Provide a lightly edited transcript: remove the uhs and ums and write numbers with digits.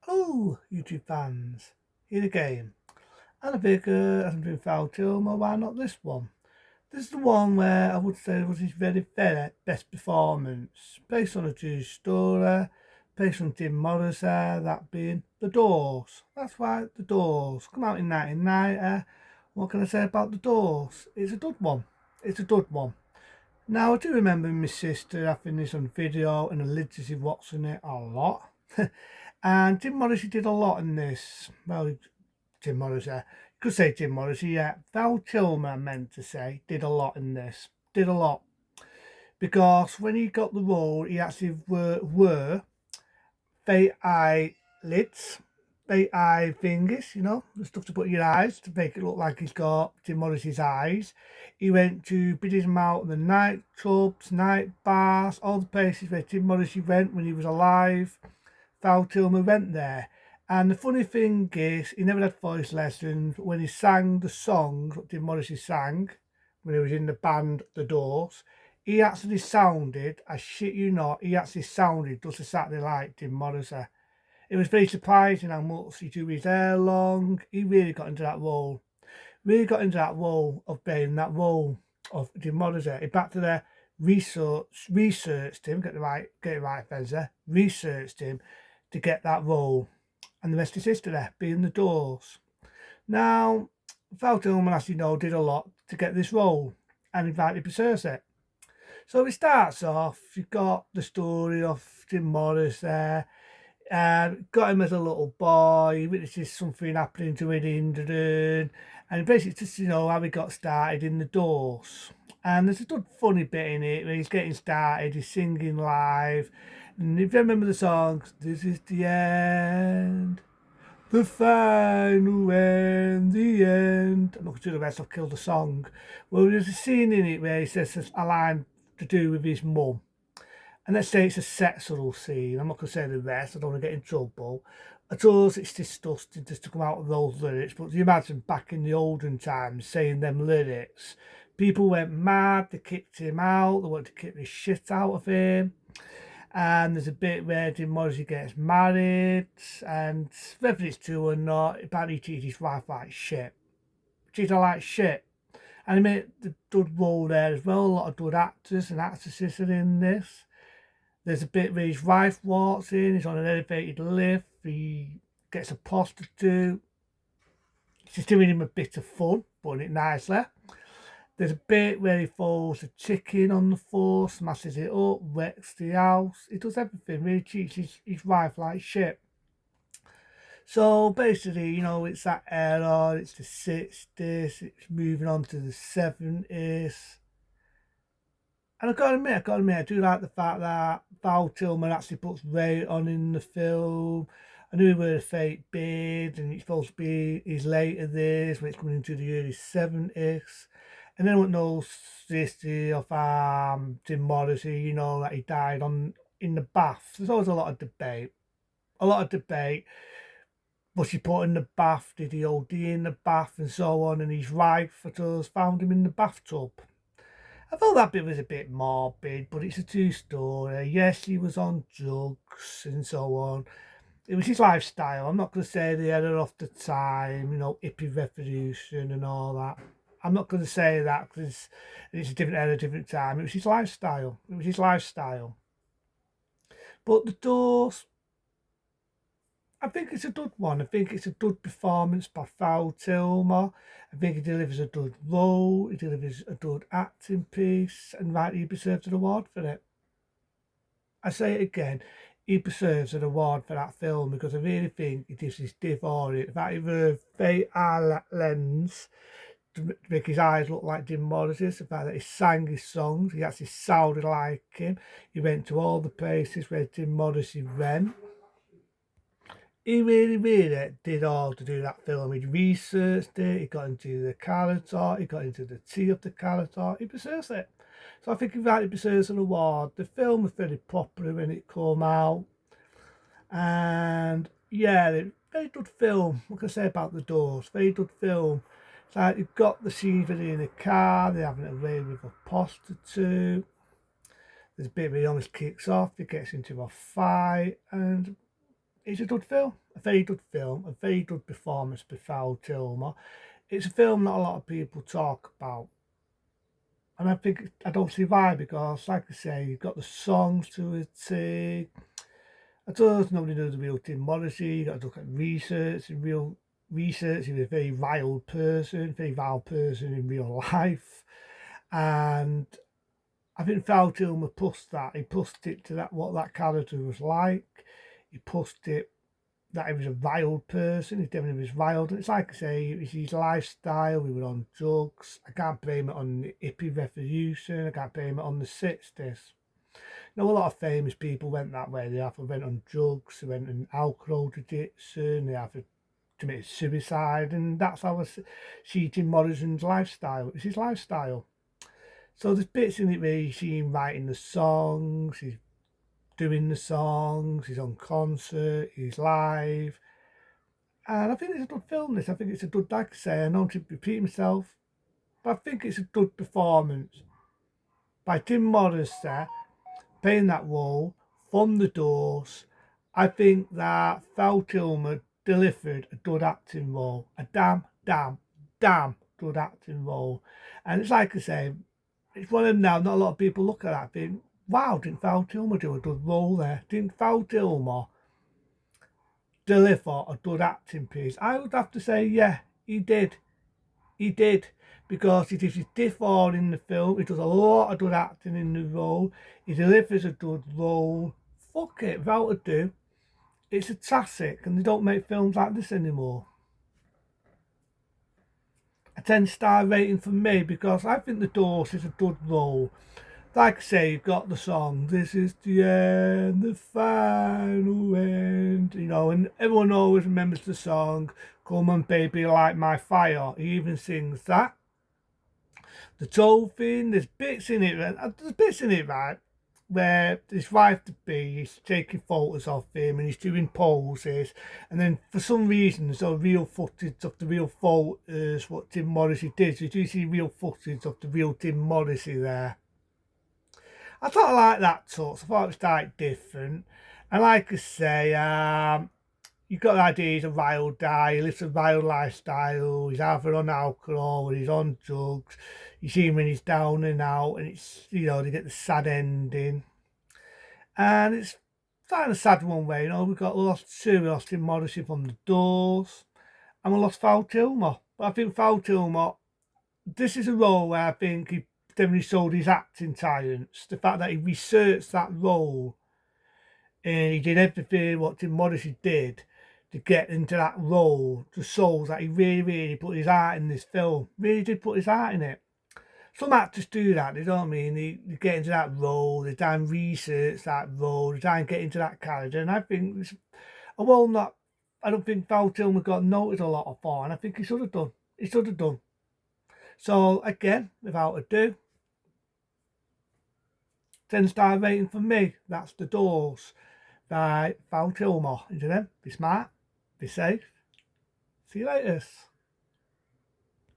Hello, YouTube fans. Here again. And a bigger hasn't been found till, well, why not this one? This is the one where I would say was his very best performance, based on a true story, based on Jim Morrissey, that being The Doors. That's right, The Doors. Come out in 1990. What can I say about The Doors? It's a good one. It's a good one. Now, I do remember my sister having this on video and religiously watching it a lot. And Tim Morrissey did a lot in this. Well, Tim Morrissey, you could say Tim Morrissey, yeah. Val Kilmer, I meant to say, did a lot in this. Did a lot. Because when he got the role, he actually were fake eyelids, fake eye fingers, the stuff to put in your eyes to make it look like he's got Tim Morrissey's eyes. He went to bid him out in the nightclubs, night bars, all the places where Tim Morrissey went when he was alive. Val Kilmer went there. And the funny thing is, he never had voice lessons, but when he sang the songs, what Tim Morrissey sang, when he was in the band The Doors, he actually sounded, I shit you not, he actually sounded just exactly like Tim Morrissey. It was very surprising how much he drew his hair long. He really got into that role. Really got into that role of being that role of Tim Morrissey. In fact, the researched him, get it right, Fencer, researched him to get that role. And the rest is history, being The Doors. Now, Val Kilmer, as you know, did a lot to get this role, and in fact, he deserves it. So it starts off, you've got the story of Jim Morris there, got him as a little boy, he witnesses something happening to him in England, and basically just, how he got started in The Doors. And there's a good funny bit in it where he's getting started, he's singing live, and if you remember the songs, this is the end, the final end, the end. I'm not sure the rest, I've killed the song. Well, there's a scene in it where he says a line to do with his mum. And let's say it's a sexual scene. I'm not going to say the rest, I don't want to get in trouble. I suppose it's disgusting just to come out of those lyrics, but you imagine back in the olden times saying them lyrics. People went mad, they kicked him out, they wanted to kick the shit out of him. And there's a bit where Jim Morrissey gets married, and whether it's true or not, apparently he treated his wife like shit. Treated her like shit. And he made the good role there as well. A lot of good actors and actresses are in this. There's a bit where his wife walks in, he's on an elevated lift, he gets a prostitute. She's doing him a bit of fun, putting it nicely. There's a bit where he falls a chicken on the floor, smashes it up, wrecks the house. He does everything, really treats his wife like shit. So basically, it's that era, it's the 60s, it's moving on to the 70s. And I've got to admit, I do like the fact that Val Kilmer actually puts weight on in the film. I knew he wore a fake beard, and it's supposed to be his later days when it's coming into the early 70s. And anyone knows the history of Jim Morrissey, that he died in the bath. There's always a lot of debate. A lot of debate. Was he put in the bath? Did he OD in the bath and so on? And his wife, found him in the bathtub. I thought that bit was a bit morbid, but it's a true story. Yes, he was on drugs and so on. It was his lifestyle. I'm not going to say the era of the time, hippie revolution and all that. I'm not going to say that because it's a different era, different time. It was his lifestyle. It was his lifestyle. But The Doors, I think it's a good one. I think it's a good performance by Val Kilmer. I think he delivers a good role. He delivers a good acting piece, and rightly he deserves an award for it. I say it again, he deserves an award for that film because I really think he gives his div on it. In fact, he wore a eye lens to make his eyes look like Jim Morris's. The fact that he sang his songs, he actually sounded like him. He went to all the places where Jim Morrissey went. He really did all to do that film. He researched it, he got into the character, he got into the tea of the character. He deserves it. So I think he rightly deserves an award. The film was very popular when it came out. And yeah, very good film. What can I say about The Doors? Very good film. It's like you've got the scenes where they're in a car, they're having a way with a prostitute. There's a bit where he almost kicks off, he gets into a fight, and it's a good film, a very good film, a very good performance by Val Kilmer. It's a film not a lot of people talk about. And I think I don't see why, because like I say, you've got the songs to it. I suppose nobody knows the real Tim Morrissey. You got to look at research and real research. He was a very very vile person in real life. And I think Val Kilmer pushed that. He pushed it to that what that character was like. He pushed it that he was a vile person. He definitely was vile. And it's like I say, it was his lifestyle. We were on drugs. I can't blame it on the hippie revolution. I can't blame it on the 60s. You know, a lot of famous people went that way. They either went on drugs, they went on alcohol addiction, they either committed suicide, and that's how I see Jim Morrison's lifestyle. It's his lifestyle. So there's bits in it where you see him writing the songs, he's doing the songs, he's on concert, he's live. And I think it's a good film, this. I think it's a good, like I say, I know to repeat myself, but I think it's a good performance by Tim Morris there, playing that role from the Doors. I think that Val Kilmer delivered a good acting role, a damn good acting role. And it's like I say, it's one of them now, not a lot of people look at that and think, wow, didn't Val Kilmer do a good role there? Didn't Val Kilmer deliver a good acting piece? I would have to say, yeah, he did. He did, because he does his diff all in the film. He does a lot of good acting in the role. He delivers a good role. Fuck it, without ado, it's a classic, and they don't make films like this anymore. A 10-star rating for me, because I think The Doors is a good role. Like I say, you've got the song, "This is the end, the final end," you know, and everyone always remembers the song, "Come on baby, light my fire." He even sings that. The toll thing, there's bits in it, right, where his wife to be is taking photos of him and he's doing poses, and then for some reason there's no real footage of the real photos, what Tim Morrissey did. So you do see real footage of the real Tim Morrissey there. I thought I liked that touch. I thought it was quite different. And like I say, you've got the idea he's a wild guy, he lives a wild lifestyle, he's either on alcohol or he's on drugs. You see him when he's down and out, and it's, you know, they get the sad ending. And it's kind of a sad one way, you know, we lost Tim Morrissey from the Doors, and we lost Val Kilmer. But I think Val Kilmer, this is a role where I think he definitely showed his acting talents. The fact that he researched that role and he did everything what Tim Morrissey did to get into that role, to show that he really put his heart in this film. Really did put his heart in it. Some actors do that, they don't mean they get into that role, they try and research that role, they try and get into that character, and I think it's a well not. I don't think Val Kilmer got noted a lot for, and I think he should have done. He should have done. So again, without ado, 10-star rating for me. That's The Doors by Val Kilmer. Until then, be smart, be safe. See you later.